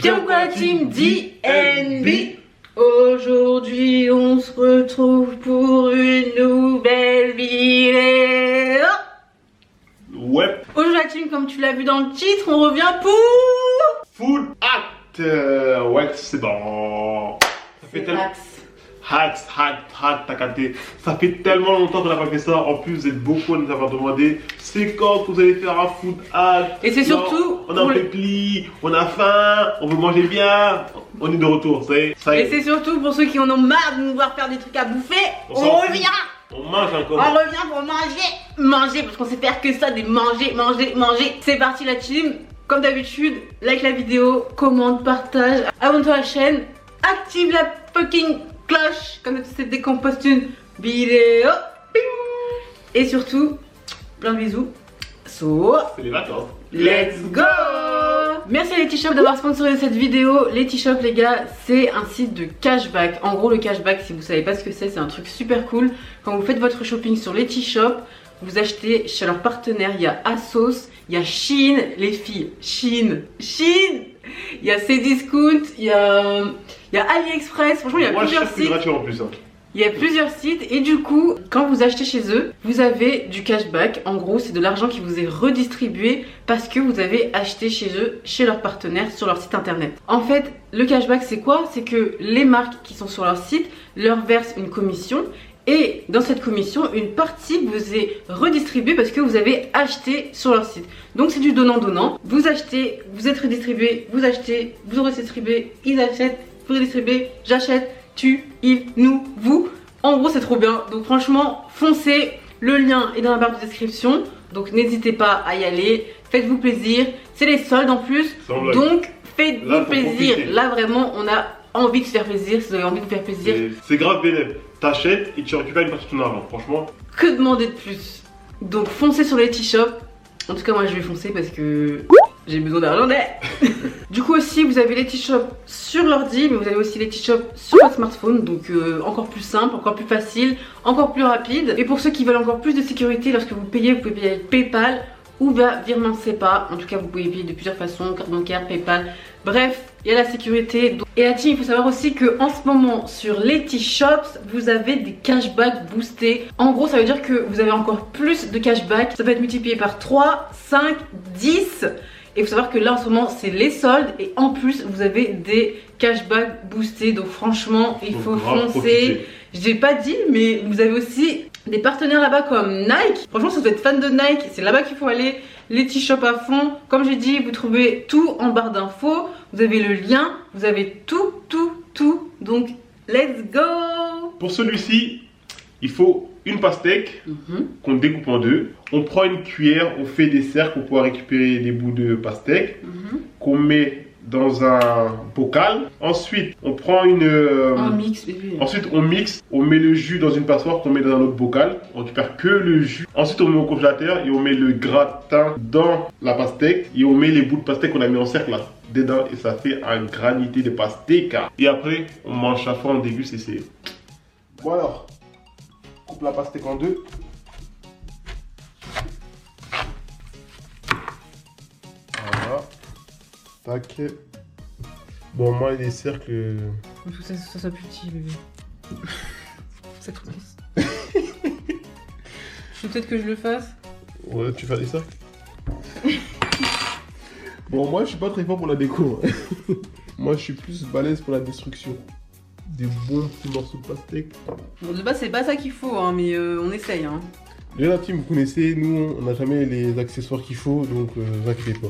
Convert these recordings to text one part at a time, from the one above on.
Bien ou quoi la team DNB? Aujourd'hui on se retrouve pour une nouvelle vidéo. Ouais. Aujourd'hui la team, comme tu l'as vu dans le titre, on revient pour Food Act. Ouais, c'est bon. Ça fait tellement... Hack, t'as capté. Ça fait tellement longtemps qu'on n'a pas fait ça. En plus, vous êtes beaucoup à nous avoir demandé c'est quand que vous allez faire un food hack. Et c'est surtout on a un pli, on a faim, on veut manger bien. On est de retour, ça y est. Et c'est surtout pour ceux qui en ont marre de nous voir faire des trucs à bouffer. On revient. On mange encore. On revient pour manger parce qu'on sait faire que ça, des manger. C'est parti la team. Comme d'habitude, like la vidéo, commente, partage, abonne-toi à la chaîne, active la fucking cloche comme ça tu sais dès qu'on poste une vidéo. Et surtout, plein de bisous. So, c'est les vacances. Let's go! Merci à Letishop d'avoir sponsorisé cette vidéo. Letishop les gars, c'est un site de cashback. En gros le cashback, si vous savez pas ce que c'est un truc super cool. Quand vous faites votre shopping sur Letishop, vous achetez chez leurs partenaires. Il y a ASOS, il y a Shein, les filles, Shein, il y a Cdiscount, il y a AliExpress. Franchement il y a plusieurs sites. Gratuit en plus, hein. Il y a plusieurs sites et du coup, quand vous achetez chez eux, vous avez du cashback. En gros, c'est de l'argent qui vous est redistribué parce que vous avez acheté chez eux, chez leurs partenaires, sur leur site internet. En fait, le cashback, c'est quoi? C'est que les marques qui sont sur leur site leur versent une commission. Et dans cette commission, une partie vous est redistribuée parce que vous avez acheté sur leur site. Donc c'est du donnant-donnant. Vous achetez, vous êtes redistribué, vous achetez, vous redistribuez, ils achètent, vous redistribuez, j'achète. Tu, il, nous, vous. En gros c'est trop bien. Donc franchement foncez. Le lien est dans la barre de description. Donc n'hésitez pas à y aller. Faites-vous plaisir. C'est les soldes en plus. Donc faites-vous plaisir. Là vraiment on a envie de se faire plaisir. Si vous avez envie de vous faire plaisir, c'est grave bénéfique. T'achètes et tu récupères une partie de ton argent. Franchement, que demander de plus? Donc foncez sur les Letishop. En tout cas moi je vais foncer parce que j'ai besoin d'argent. Du coup aussi vous avez Letishop sur l'ordi, mais vous avez aussi Letishop sur votre smartphone. Donc encore plus simple, encore plus facile, encore plus rapide. Et pour ceux qui veulent encore plus de sécurité, lorsque vous pouvez payer avec PayPal ou virement SEPA. En tout cas vous pouvez payer de plusieurs façons, carte bancaire, PayPal. Bref, il y a la sécurité. Et la team, il faut savoir aussi que en ce moment sur Letishop, vous avez des cashbacks boostés. En gros, ça veut dire que vous avez encore plus de cashback. Ça peut être multiplié par 3, 5, 10. Et il faut savoir que là en ce moment c'est les soldes et en plus vous avez des cashbacks boostés. Donc franchement il faut foncer. Je l'ai pas dit mais vous avez aussi des partenaires là-bas comme Nike. Franchement si vous êtes fan de Nike, c'est là-bas qu'il faut aller. Letishop à fond. Comme j'ai dit, vous trouvez tout en barre d'infos. Vous avez le lien, vous avez tout. Donc let's go. Pour celui-ci, il faut une pastèque qu'on découpe en deux. On prend une cuillère, on fait des cercles pour pouvoir récupérer des bouts de pastèque qu'on met dans un bocal. Ensuite, on prend un mix, bébé. Ensuite, on mixe, on met le jus dans une passoire qu'on met dans un autre bocal. On récupère que le jus. Ensuite, on met au congélateur et on met le gratin dans la pastèque et on met les bouts de pastèque qu'on a mis en cercle là dedans et ça fait un granité de pastèque. Et après, on mange chaque fois, on déguste et c'est... Bon alors, coupe la pastèque en deux. Voilà. Tac. Bon, moi, les cercles... Il faut que ça soit plus petit, bébé. C'est trop nice. Faut peut-être que je le fasse. Ouais, tu fais des cercles. Bon, moi, je suis pas très fort pour la déco. Moi, je suis plus balèze pour la destruction. Des bons petits morceaux de pastèque. Bon, de base, c'est pas ça qu'il faut, hein, mais on essaye. Hein. Déjà, la team, vous connaissez, nous, on n'a jamais les accessoires qu'il faut, donc vous inquiétez pas.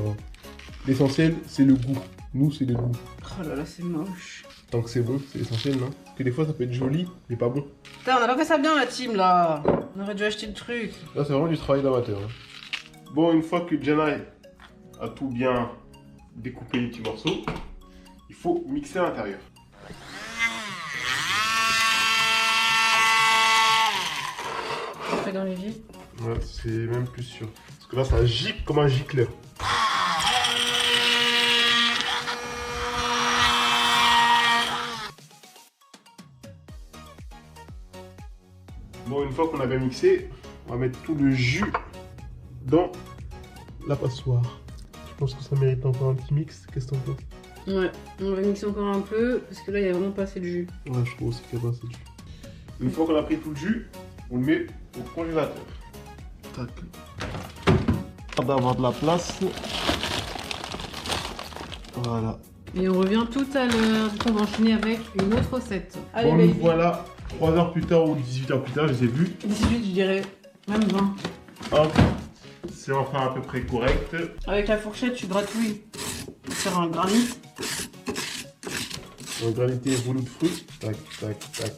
L'essentiel, c'est le goût. Nous, c'est le goût. Oh là là, c'est moche. Tant que c'est bon, c'est l'essentiel, non? Parce que des fois, ça peut être joli, mais pas bon. Putain, on a pas fait ça bien, la team, là. On aurait dû acheter le truc. Là, c'est vraiment du travail d'amateur. Hein. Bon, une fois que Jenna a tout bien découpé les petits morceaux, il faut mixer à l'intérieur. On fait dans l'évier. Ouais, c'est même plus sûr. Parce que là, ça gicle comme un gicleur. Bon, une fois qu'on a bien mixé, on va mettre tout le jus dans la passoire. Je pense que ça mérite encore un petit mix. Qu'est-ce que t'en penses? Ouais, on va mixer encore un peu parce que là il n'y a vraiment pas assez de jus. Ouais, je trouve aussi qu'il n'y a pas assez de jus. Une fois qu'on a pris tout le jus, on le met au congélateur. Tac. D'avoir de la place. Voilà. Et on revient tout à l'heure. Du coup, on va enchaîner avec une autre recette. Allez, Bon, baby. nous voilà 3 heures plus tard ou 18 heures plus tard, je les ai vus. 18, je dirais. Même 20. Hop, c'est enfin à peu près correct. Avec la fourchette, tu gratouilles pour faire un granit. On va graniter rouleau de fruits. Tac, tac, tac.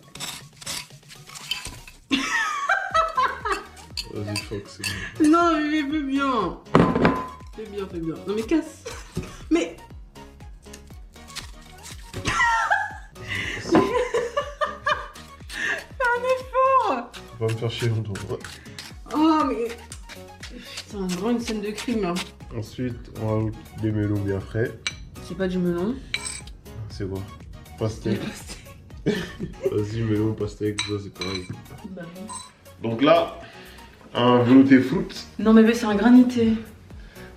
Vas-y, Fox, c'est bon. Non, mais fais bien. Fais bien, fais bien. Non, mais casse. Mais. Fais un effort. On va me faire chier longtemps. Oh, mais. Putain, vraiment une scène de crime là. Ensuite, on rajoute des melons bien frais. C'est pas du melon. C'est quoi? Pastèque. Vas-y, melon, pastèque, tout ça c'est pareil. Bah, Donc là, un velouté fruit. non, mais c'est un granité.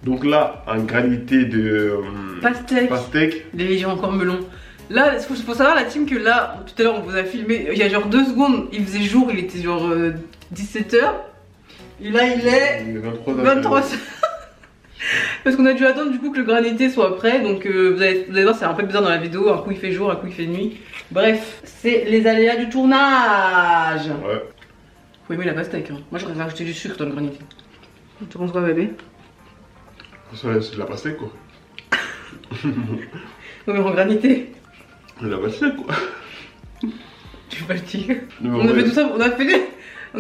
Donc là, un granité de Pastèque. pastèque. Les gens encore melon. Là, il faut savoir la team que là, tout à l'heure on vous a filmé, il y a genre 2 secondes, il faisait jour, il était genre 17h. Et là il est 23h. Parce qu'on a dû attendre du coup que le granité soit prêt, donc vous allez voir c'est un peu bizarre dans la vidéo, un coup il fait jour, un coup il fait nuit. Bref, c'est les aléas du tournage. Ouais. Faut aimer la pastèque, hein. Moi j'aurais rajouté du sucre dans le granité. Tu penses quoi bébé? C'est de la pastèque quoi. Non mais en granité. De la pastèque quoi. Tu fais pas le tigre. Non, On a fait tout ça, on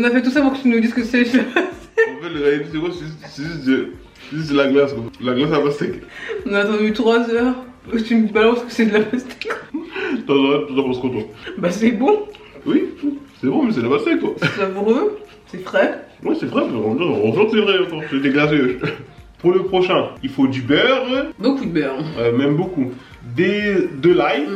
a fait tout ça pour que tu nous dises que c'est. En fait, le granité c'est quoi? C'est juste de la glace quoi. La glace à la pastèque. On a attendu 3 heures. Tu me balances que c'est de la pastèque. T'en penses quoi toi? Bah c'est bon, Oui, c'est bon mais c'est de la pastèque quoi. c'est savoureux, c'est frais. Ouais c'est vrai, on sent que c'est vrai encore. C'est déglacé. Pour le prochain, il faut du beurre, Beaucoup de beurre. même beaucoup. De l'ail,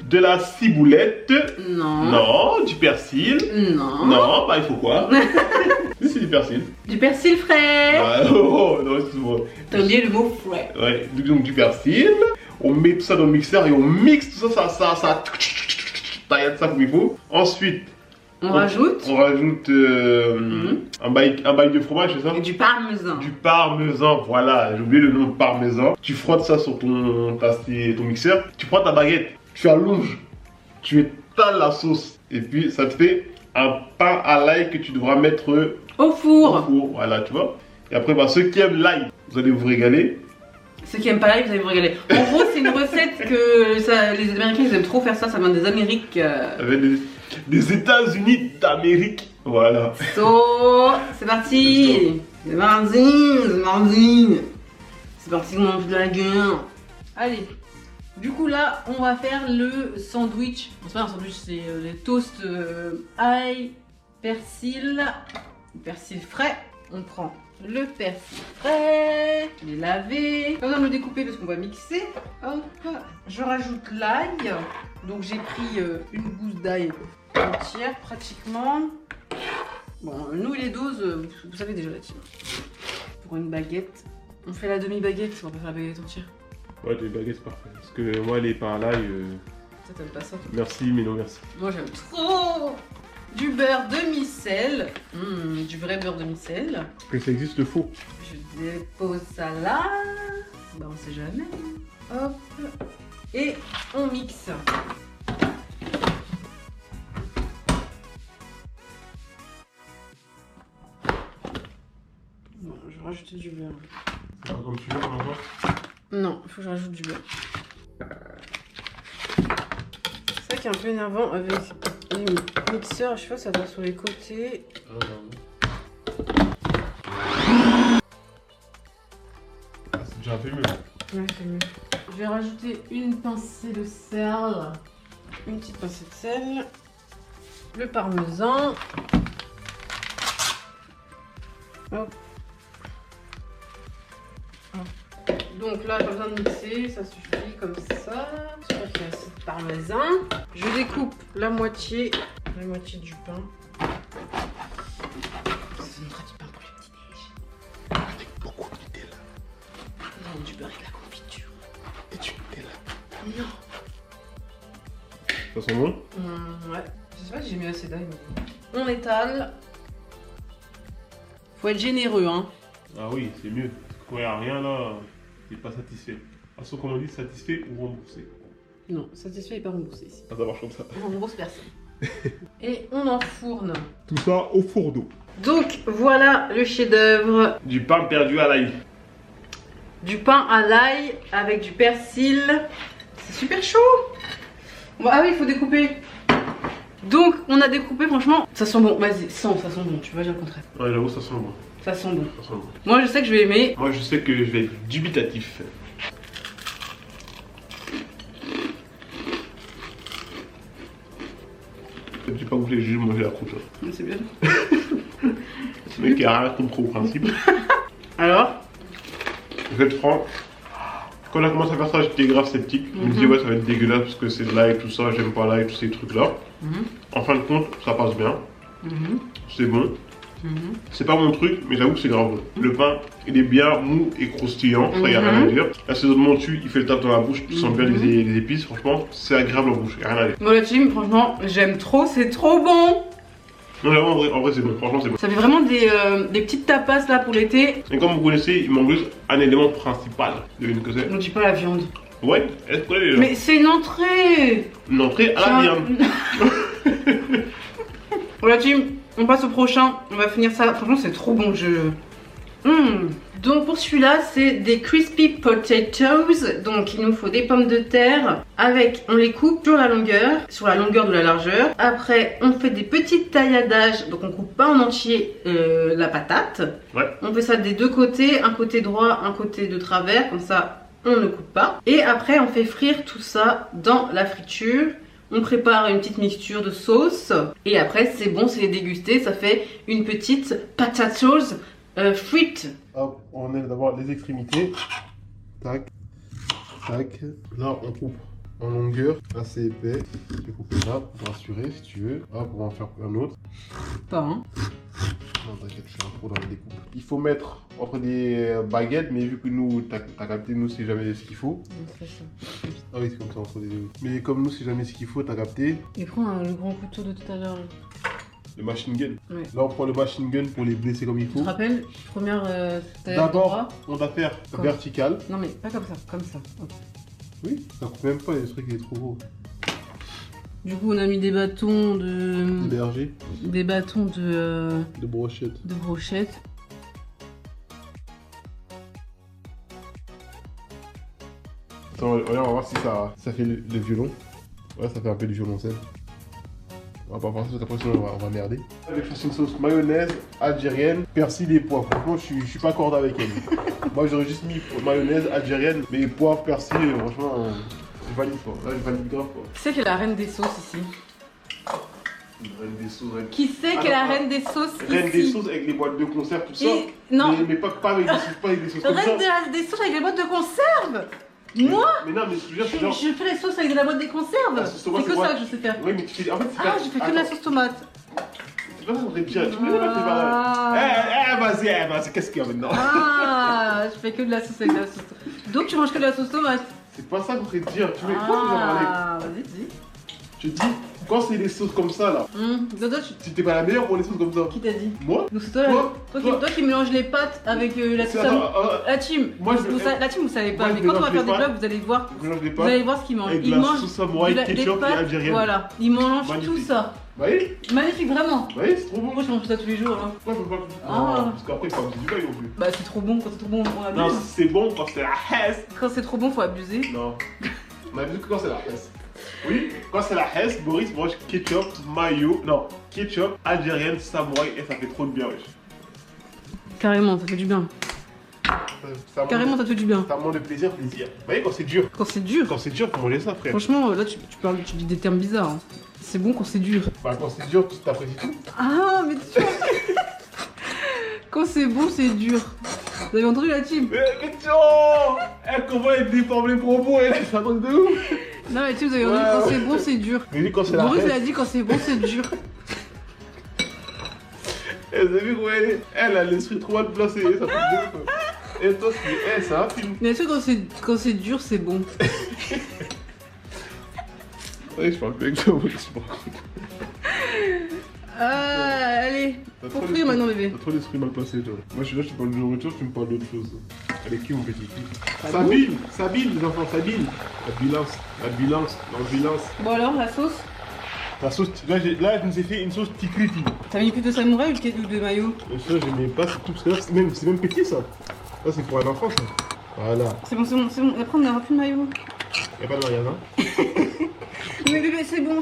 de la ciboulette. Non. Non, du persil. Non. Non, bah il faut quoi? Oui, c'est du persil. Du persil frais. Ah, oh, non, excuse-moi. T'as oublié le mot frais. Ouais, donc du persil. On met tout ça dans le mixeur et on mixe tout ça, ça taille ça comme il faut. Ensuite, On rajoute un bail de fromage, c'est ça? du parmesan. Du parmesan, voilà, j'ai oublié le nom de parmesan. Tu frottes ça sur ton mixeur, tu prends ta baguette, tu allonges, tu étales la sauce et puis ça te fait un pain à l'ail que tu devras mettre Au four. voilà, tu vois. Et après, bah, ceux qui aiment l'ail, vous allez vous régaler. Ceux qui aiment pas l'ail, vous allez vous régaler. En gros, c'est une recette que les Américains ils aiment trop faire ça vient des Amériques. Avec des États-Unis d'Amérique, voilà. So, c'est parti. C'est mardi. C'est parti, on mange de la gueule. Allez. Du coup là, on va faire le sandwich. C'est pas un sandwich, c'est les toasts ail, persil frais. On prend le persil frais, il est lavé. Pas besoin de le découper parce qu'on va mixer. Hop, je rajoute l'ail. Donc j'ai pris une gousse d'ail entière pratiquement. Bon, nous les doses, vous savez déjà la team. Pour une baguette, on fait la demi-baguette, on va pas faire la baguette entière. Ouais, les baguettes, c'est parfait. Parce que moi, les pains à l'ail. Ça t'aime pas ça? Merci, mais non, merci. Moi j'aime trop. Du beurre demi-sel. Du vrai beurre demi-sel. Que ça existe le faux. Je dépose ça là. Bah on sait jamais. Hop. Et on mixe. Bon, je vais rajouter du beurre. Comme tu veux, on va. Non, il faut que je rajoute du beurre. C'est ça qui est un peu énervant avec les mixeurs. À chaque fois, ça va sur les côtés. C'est déjà un peu mieux. Ouais, c'est mieux. Je vais rajouter une pincée de sel. Une petite pincée de sel. Le parmesan. Hop. Donc là, pas besoin de mixer, ça suffit comme ça. Je crois qu'il y a assez de parmesan. Je découpe la moitié du pain. Ça donnera du pain pour le petit-déj. Avec beaucoup de Nutella. Non, du beurre avec la confiture. Et du Nutella. Ça sent bon? Ouais. Je sais pas si j'ai mis assez d'ail. Mais... On étale. Faut être généreux, hein. Ah oui, c'est mieux. Quand il n'y a rien là, t'es pas satisfait. De toute façon, comme on dit, satisfait ou remboursé. Non, satisfait et pas remboursé ici. Ah, ça marche comme ça. On rembourse personne. Et on enfourne. Tout ça au four d'eau. Donc voilà le chef-d'œuvre. Du pain perdu à l'ail. Du pain à l'ail avec du persil. C'est super chaud. Ah oui, il faut découper. Donc on a découpé, franchement, ça sent bon. Vas-y, sens, ça sent bon. Tu vas dire le contraire. Ouais, j'avoue, ça sent bon. Ça sent bon. Ça sent bon. Moi je sais que je vais aimer. Moi, je sais que je vais être dubitatif. J'ai pas goûté, j'ai juste mangé la croûte. C'est bien. Ce mec qui a rien compris au principe. Alors? Je vais être franc. Quand on a commencé à faire ça, j'étais grave sceptique. Je me disais, ouais, ça va être dégueulasse parce que c'est de l'ail et tout ça, j'aime pas l'ail, tous ces trucs-là. En fin de compte, ça passe bien. C'est bon. C'est pas mon truc, mais j'avoue que c'est grave bon. Le pain, il est bien mou et croustillant, ça y a rien à dire. L'assaisonnement dessus, il fait le taf dans la bouche, tu sens bien les épices, franchement, c'est agréable en bouche, y a rien à dire. Bon, la team, franchement, j'aime trop, c'est trop bon. Non, là, en vrai c'est bon, franchement, c'est bon. Ça fait vraiment des petites tapas là pour l'été. Et comme vous connaissez, il manque juste un élément principal. Devinez que c'est? On dit pas la viande. Ouais, est-ce que les gens? Mais c'est une entrée. Une entrée à la viande. Bon, la team, on passe au prochain. On va finir ça. Franchement, c'est trop bon. Donc pour celui-là, c'est des crispy potatoes. Donc il nous faut des pommes de terre avec, on les coupe sur la longueur de la largeur. Après, on fait des petites tailladages. Donc on coupe pas en entier la patate. Ouais. On fait ça des deux côtés, un côté droit, un côté de travers. Comme ça, on ne coupe pas. Et après, on fait frire tout ça dans la friture. On prépare une petite mixture de sauce. Et après, c'est bon, c'est dégusté. Ça fait une petite potatoes frites. Hop, on enlève d'abord les extrémités. Tac, tac. Là, on coupe en longueur, assez épais. Je vais couper là pour rassurer si tu veux. Hop, on va en faire un autre. Pas, hein. Non, t'inquiète, je suis un pro dans la découpe. Il faut mettre entre des baguettes, mais vu que nous, t'as capté, nous, c'est jamais ce qu'il faut. Ah oui, c'est comme ça, entre les deux. Mais comme nous, c'est jamais ce qu'il faut, t'as capté. Et prends le grand couteau de tout à l'heure. Le machine gun. Ouais. Là, on prend le machine gun pour les blesser comme il Tu faut. te rappelles, première D'abord, on va faire vertical. Non mais pas comme ça, comme ça. Ok. Oui, ça coupe même pas, les trucs, il est trop gros. Du coup, on a mis des bâtons de... Berger. Des bâtons de brochette. De brochette. Attends, regarde, on va voir si ça fait le violon. Ouais, ça fait un peu du violoncelle. On va pas voir ça parce qu'après sinon on va merder. Avec une sauce mayonnaise algérienne, persil et poivre. Franchement, je suis pas accordé avec elle. Moi, j'aurais juste mis mayonnaise algérienne, mais poivre, persil, franchement, je valide quoi. Là, je valide grave quoi. Qui c'est qui est la reine des sauces ici? Une reine des sauces. Qui c'est qui est la reine des sauces ici? Reine des sauces avec les boîtes de conserve, tout ça. Non. Mais pas avec des sauces, pas avec des sauces comme ça. Reine des sauces avec les boîtes de conserve. Moi mais non, mais je veux dire, je fais les sauces avec de la boîte des conserves. C'est que ça que je sais faire. Oui, mais tu fais. En fait, ah, je fais que de la sauce tomate. C'est pas ça qu'on devrait dire. Tu me dis pas. Vas-y, qu'est-ce qu'il y a maintenant? Ah, je fais que de la sauce avec de la sauce tomate. Donc tu manges que de la sauce tomate. C'est pas ça qu'on devrait dire. Tu mets quoi déjà avec? Ah, vas-y, dis. Je dis, quand c'est des sauces comme ça là, si t'es pas la meilleure pour les sauces comme ça. Qui t'a dit? Moi? Donc c'est toi qui mélange les pâtes avec la sauce. La team, la team vous savez pas, mais quand on va faire des vlogs, vous allez voir. Vous allez voir ce qu'ils mangent. Ils mangent sauce samouraï, ketchup et algérienne. Voilà, ils mangent tout ça. Oui. Magnifique, vraiment. Oui, c'est trop bon. Moi je mange ça tous les jours. Ouais, parce qu'après, il faut abuser du bail non plus. Bah c'est trop bon, quand c'est trop bon, on abuse. Non, c'est bon quand c'est la hesse. Quand c'est trop bon, faut abuser. Non. On abuse que quand c'est la hesse. Oui, quand c'est la hesse, Boris mange ketchup, mayo, non, ketchup, algérienne, samouraï et ça fait trop de bien, wesh. Carrément, ça fait du bien. Carrément, ça te fait du bien. Ça manque de plaisir. Vous voyez, quand c'est dur. Quand c'est dur. Quand c'est dur, faut manger ça, frère. Franchement, là, tu dis des termes bizarres. Hein. C'est bon quand c'est dur. Bah, quand c'est dur, tu t'apprécies tout. Ah, mais tu vois. Quand c'est bon, c'est dur. Vous avez entendu la team? Mais question. Comment elle déforme les propos, elle est ça manque de ouf. Non, mais tu vous avez entendu, quand c'est bon, c'est dur. Mais lui, quand c'est la Boris, il a dit quand c'est bon, c'est dur. Vous avez vu comment elle a l'esprit trop mal placé, ça fait de ouf. Et toi, c'est un film. Bien sûr, quand c'est dur, c'est bon. Ouais, je parle plus avec toi, allez, faut frire maintenant, bébé. T'as trop d'esprit mal placé, toi. Moi, je suis là, je te parle de nourriture, tu me parles d'autre chose. Allez, qui mon petit qui? Sabine, les enfants, Sabine. L'ambulance. Bon, alors, la sauce? La sauce, là, je nous ai fait une sauce tikriti. T'as mis plus de samouraï ou de maillot? Ça, je mets pas, c'est tout, parce que là, c'est même petit, ça. Là, c'est pour un enfant, ça. Voilà. C'est bon. Après, on n'aura plus de maillot. Y'a pas de magasin. Mais bébé, c'est bon.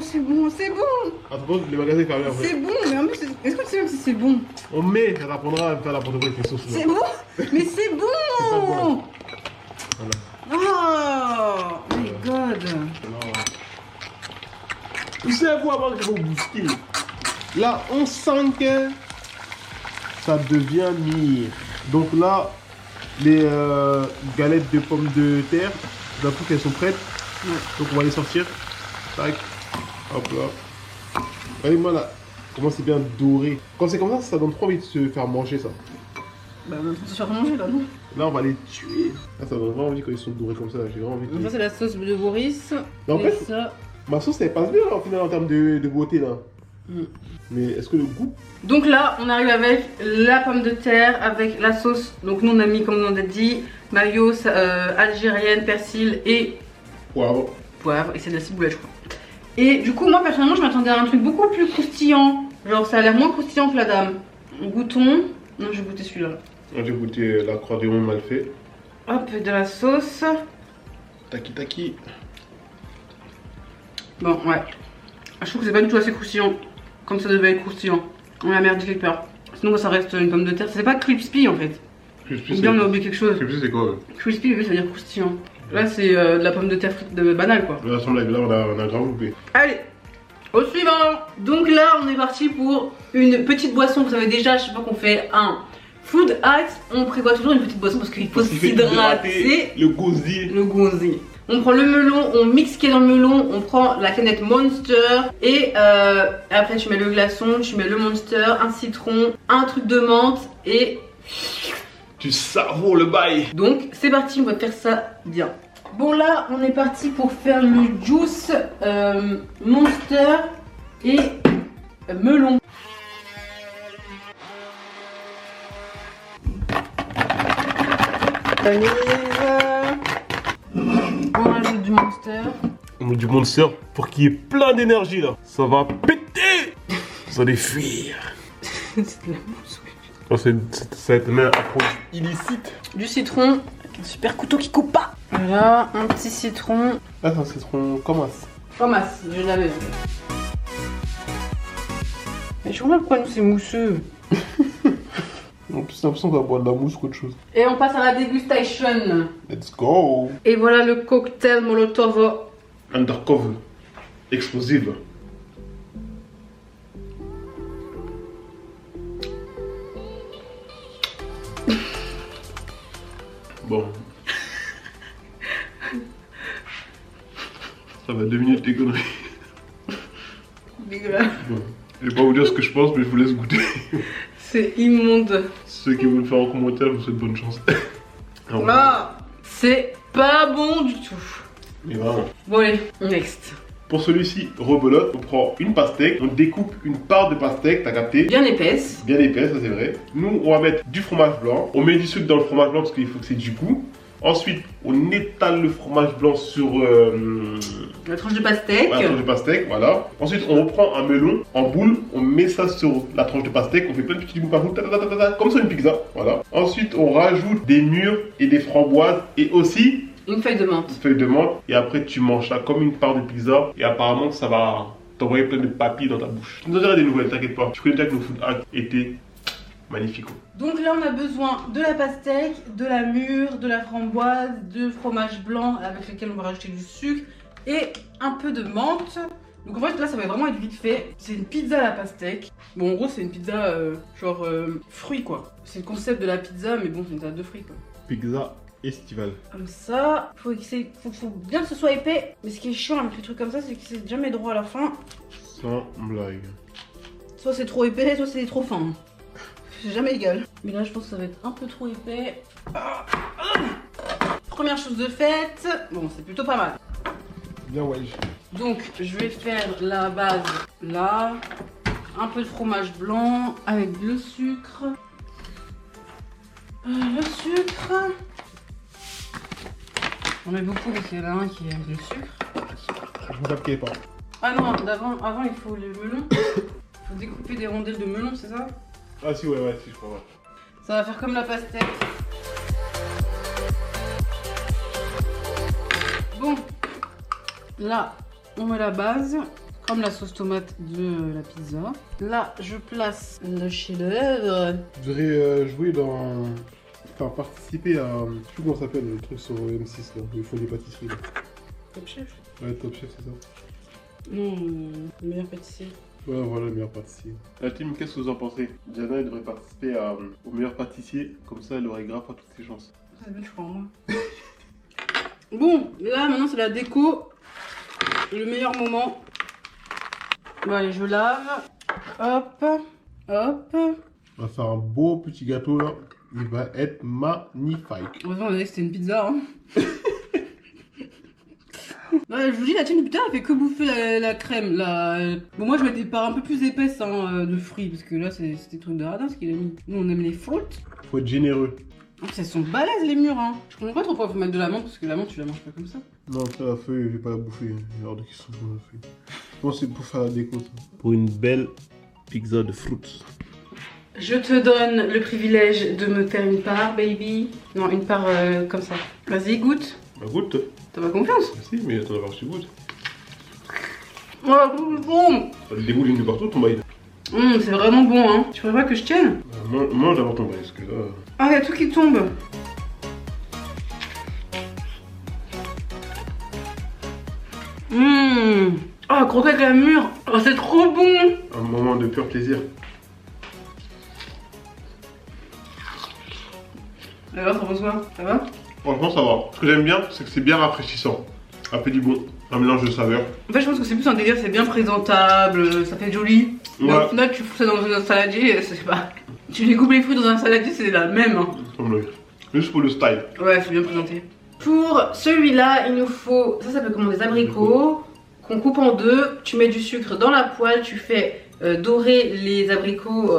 Attends, les magasins fermés après. C'est bon, mais en plus, est-ce que tu sais même si c'est bon? On met, ça t'apprendra à faire n'importe quoi avec les sauces. C'est bon? Mais c'est bon! C'est pas bon. Voilà. Oh my god! Tu sais à vous avant que je vais vous bouffer. Là, on sent que ça devient mûr. Donc là, les galettes de pommes de terre, j'ai l'impression qu'elles sont prêtes. Ouais. Donc on va les sortir. Tac. Hop là. Regardez-moi là. Comment c'est bien doré. Quand c'est comme ça donne trop envie de se faire manger ça. Bah on est en train de se faire manger là, non? Là on va les tuer. Là, ça donne vraiment envie quand ils sont dorés comme ça. J'ai vraiment envie de... Donc ça c'est la sauce de Boris. Mais en et fait, ça... ma sauce elle passe bien là, au final en termes de beauté là. Mais est-ce que le goût... Donc là on arrive avec la pomme de terre, avec la sauce. Donc nous on a mis, comme on a dit, mayo, algérienne, persil et Poivre. Et c'est de la ciboulette je crois. Et du coup moi personnellement je m'attendais à un truc beaucoup plus croustillant. Genre ça a l'air moins croustillant que la dame. Goûtons. Non, je vais goûter celui-là. J'ai goûté l'accordéon mal fait. Hop, de la sauce. Taki. Bon, ouais. Je trouve que c'est pas du tout assez croustillant. Comme ça devait être croustillant. On a merdé quelque part. Sinon, ça reste une pomme de terre. C'est pas crispy en fait. Crispy, ou bien on a oublié quelque chose. Crispy, c'est quoi? Crispy, ça veut dire croustillant. Là, c'est de la pomme de terre frite de banale quoi. Là, on a grave loupé. Allez, au suivant. Donc là, on est parti pour une petite boisson. Vous savez déjà, je sais pas qu'on fait un food ice. On prévoit toujours une petite boisson parce qu'il faut s'hydrater. Le gosier. On prend le melon, on mixe ce qui est dans le melon, on prend la canette Monster et après tu mets le glaçon, tu mets le Monster, un citron, un truc de menthe et... Tu savoures le bail. Donc c'est parti, on va faire ça bien. Bon là, on est parti pour faire le juice Monster et melon. On rajoute du Monster. On met du Monster pour qu'il y ait plein d'énergie là. Ça va péter. Vous allez fuir. C'est de la mousse, oui. Oh, ça va être un produit illicite. Du citron, avec un super couteau qui coupe pas. Voilà, un petit citron. Ah, c'est un citron comme as. Comme as, je l'avais. Mais je comprends pourquoi nous c'est mousseux. En plus, j'ai l'impression qu'on va boire de la mousse qu'autre chose. Et on passe à la dégustation. Let's go. Et voilà le cocktail Molotov. Undercover. Explosive. Bon. Ça va 2 minutes des conneries. Dégueulasse. Bon. Je vais pas vous dire ce que je pense, mais je vous laisse goûter. C'est immonde. Ceux qui veulent le faire en commentaire, je vous souhaite bonne chance. Ah, c'est pas bon du tout. Mais vraiment. Bon allez, next. Pour celui-ci, rebelote, on prend une pastèque, on découpe une part de pastèque, t'as capté? Bien épaisse. Bien épaisse, ça c'est vrai. Nous, on va mettre du fromage blanc. On met du sucre dans le fromage blanc parce qu'il faut que c'est du goût. Ensuite, on étale le fromage blanc sur la tranche de pastèque. la tranche de pastèque, voilà. Ensuite, on reprend un melon en boule, on met ça sur la tranche de pastèque, on fait plein de petits bouts par bout, comme sur une pizza, voilà. Ensuite, on rajoute des mûres et des framboises et aussi une feuille de menthe. une feuille de menthe. Et après, tu manges ça comme une part de pizza. Et apparemment, ça va t'envoyer plein de papilles dans ta bouche. Tu nous diras des nouvelles, t'inquiète pas. Tu connais déjà que nos food hacks étaient magnifiques. Donc là, on a besoin de la pastèque, de la mûre, de la framboise, de fromage blanc avec lequel on va rajouter du sucre et un peu de menthe. Donc en fait, là, ça va vraiment être vite fait. C'est une pizza à la pastèque. Bon, en gros, c'est une pizza genre fruits quoi. C'est le concept de la pizza, mais bon, c'est une pizza de fruits quoi. Pizza estivale. Comme ça, faut bien que ce soit épais. Mais ce qui est chiant avec les trucs comme ça, c'est que c'est jamais droit à la fin. Sans blague. Soit c'est trop épais, soit c'est trop fin. C'est jamais égal. Mais là, je pense que ça va être un peu trop épais. Première chose de faite. Bon, c'est plutôt pas mal. Bien ouais. Donc je vais faire la base là. Un peu de fromage blanc avec le sucre. Le sucre. On met beaucoup parce qu'il y en a un qui aime le sucre. Je ne sais pas. Ah non, avant il faut le melon. Il faut découper des rondelles de melon, c'est ça? Ah si, ouais, si, je crois. Ouais. Ça va faire comme la pastèque. Bon, là, on met la base, comme la sauce tomate de la pizza. Là, je place le chef-d'œuvre. Je voudrais jouer dans... Enfin, participer à... Je sais plus comment ça s'appelle, le truc sur M6, là, où ils font des pâtisseries. Là. Top Chef? Ouais, Top Chef, c'est ça. Non, le meilleur pâtissier. Ouais, voilà, le meilleur pâtissier. La team, qu'est-ce que vous en pensez? Diana, elle devrait participer au meilleur pâtissier, comme ça, elle aurait grave à toutes ses chances. Ça je crois en moi. Bon, là, maintenant, c'est la déco. Le meilleur moment. Bon, allez, je lave. Hop, hop. On va faire un beau petit gâteau, là. Il va être magnifique. Heureusement, on a dit que c'était une pizza. Hein. Non, je vous dis, la tienne, putain, elle fait que bouffer la crème. Là. Bon, moi, je mettais par un peu plus épaisse hein, de fruits, parce que là, c'était truc de radin ce qu'il a mis. Nous, on aime les fruits. Faut être généreux. En plus, elles sont balèzes, les murs. Hein. Je comprends pas trop pourquoi il faut mettre de la menthe, parce que la menthe, tu la manges pas comme ça. Non, ça, la feuille, je vais pas la bouffer. Il y a hors de question pour la feuille. Je pense que c'est pour faire la déco, ça. Pour une belle pizza de fruits. Je te donne le privilège de me faire une part, baby. Non, une part comme ça. Vas-y, goûte. Bah, goûte. T'as pas confiance? Si, mais attends, d'abord, tu goûtes. Oh, c'est bon. Ça dégouline de partout, ton bail. C'est vraiment bon, hein. Tu voudrais pas que je tienne? Mange d'abord ton bail, parce que là... Ah, il y a tout qui tombe. Oh, croquer avec la mûre. Oh, c'est trop bon. Un moment de pur plaisir. Alors, ça pense quoi? Ça va? Franchement, ça va. Ce que j'aime bien, c'est que c'est bien rafraîchissant. Un peu du bon, un mélange de saveurs. En fait, je pense que c'est plus un délire, c'est bien présentable, ça fait joli. Mais Ouais. au final, tu fous ça dans un saladier, c'est pas. Tu découpes les fruits dans un saladier, c'est la même. Hein. Juste pour le style. Ouais, c'est bien présenté. Pour celui-là, il nous faut. Ça s'appelle comment? Des abricots qu'on coupe en deux. Tu mets du sucre dans la poêle, tu fais dorer les abricots,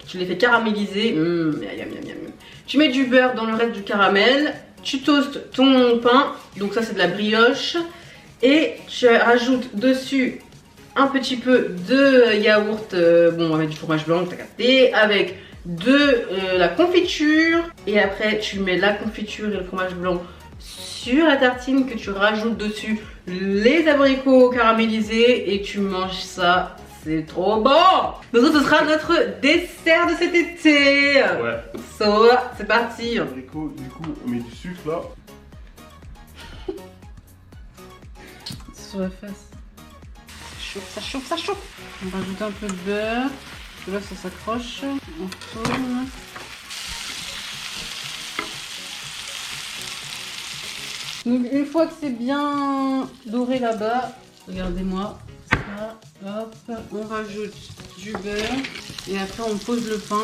tu les fais caraméliser. Miam, miam, miam, miam. Tu mets du beurre dans le reste du caramel. Tu toastes ton pain, donc ça c'est de la brioche. Et tu rajoutes dessus un petit peu de yaourt, bon avec du fromage blanc, t'as capté, avec de la confiture. Et après tu mets la confiture et le fromage blanc sur la tartine que tu rajoutes dessus les abricots caramélisés et tu manges ça. C'est trop bon! Donc ça, ce sera notre dessert de cet été! Ouais. So, c'est parti! Abricot, du coup, on met du sucre là. Sur la face. Ça chauffe, ça chauffe, ça chauffe! On rajoute un peu de beurre. Parce que là, ça s'accroche. On tourne. Donc une fois que c'est bien doré là-bas, regardez-moi. Hop, on rajoute du beurre et après on pose le pain.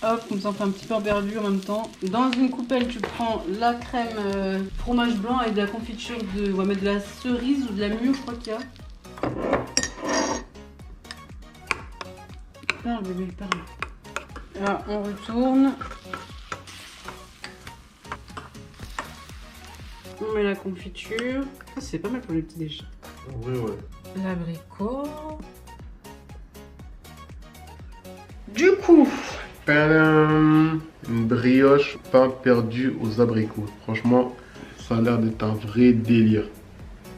Hop, comme ça on fait un petit peu en perdu en même temps. Dans une coupelle, tu prends la crème fromage blanc avec de la confiture de. On va mettre de la cerise ou de la mûre, je crois qu'il y a. Parle, bébé, parle. Là, on retourne. On met la confiture. Ça, c'est pas mal pour les petits déj. Ouais, ouais. L'abricot. Du coup, Tadam, une brioche pain perdu aux abricots. Franchement, ça a l'air d'être un vrai délire.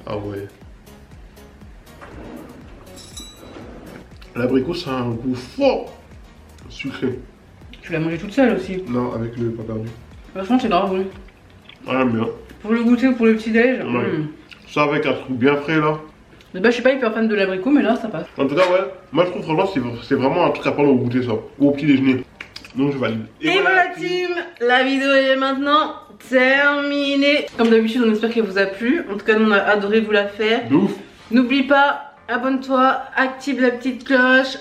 Ah ouais. L'abricot, c'est un goût fort sucré. tu l'as mangé toute seule aussi. Non, avec le pain perdu. Franchement, c'est grave bon. Ah, bien. Pour le goûter ou pour le petit déj. Ouais. Ça avec un truc bien frais là. Bah, je suis pas hyper fan de l'abricot, mais là ça passe. En tout cas, ouais, moi je trouve franchement c'est vraiment un truc à prendre au goûter ça, ou au petit déjeuner. Donc je valide. Et voilà team, la vidéo est maintenant terminée. Comme d'habitude, on espère qu'elle vous a plu. En tout cas, nous on a adoré vous la faire. De ouf. N'oublie pas, abonne-toi, active la petite cloche,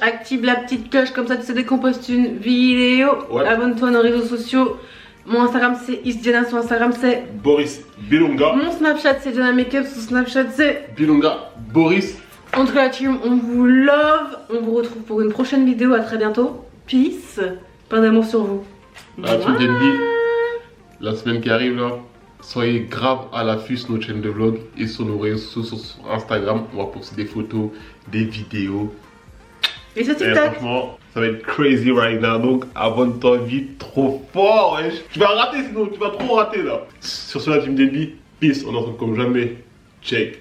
comme ça tu sais dès qu'on poste une vidéo. Ouais. Abonne-toi à nos réseaux sociaux. Mon Instagram c'est Isdiana, son Instagram c'est Boris Bilunga. Mon Snapchat c'est Diana Makeup, son Snapchat c'est Bilunga Boris. En tout cas la team, on vous love. On vous retrouve pour une prochaine vidéo, à très bientôt. Peace. Plein d'amour sur vous. La team DNB, la semaine qui arrive là, soyez grave à l'affût sur notre chaîne de vlog et sur nos réseaux sociaux, sur Instagram. On va poster des photos, des vidéos. Et sur Et TikTok. franchement, ça va être crazy right now. Donc abonne-toi vite, trop fort. Wesh. Tu vas rater sinon, tu vas trop rater là. Sur ce, la team DNB, peace, on est ensemble comme jamais. Check.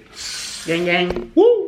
Gang gang. Woo!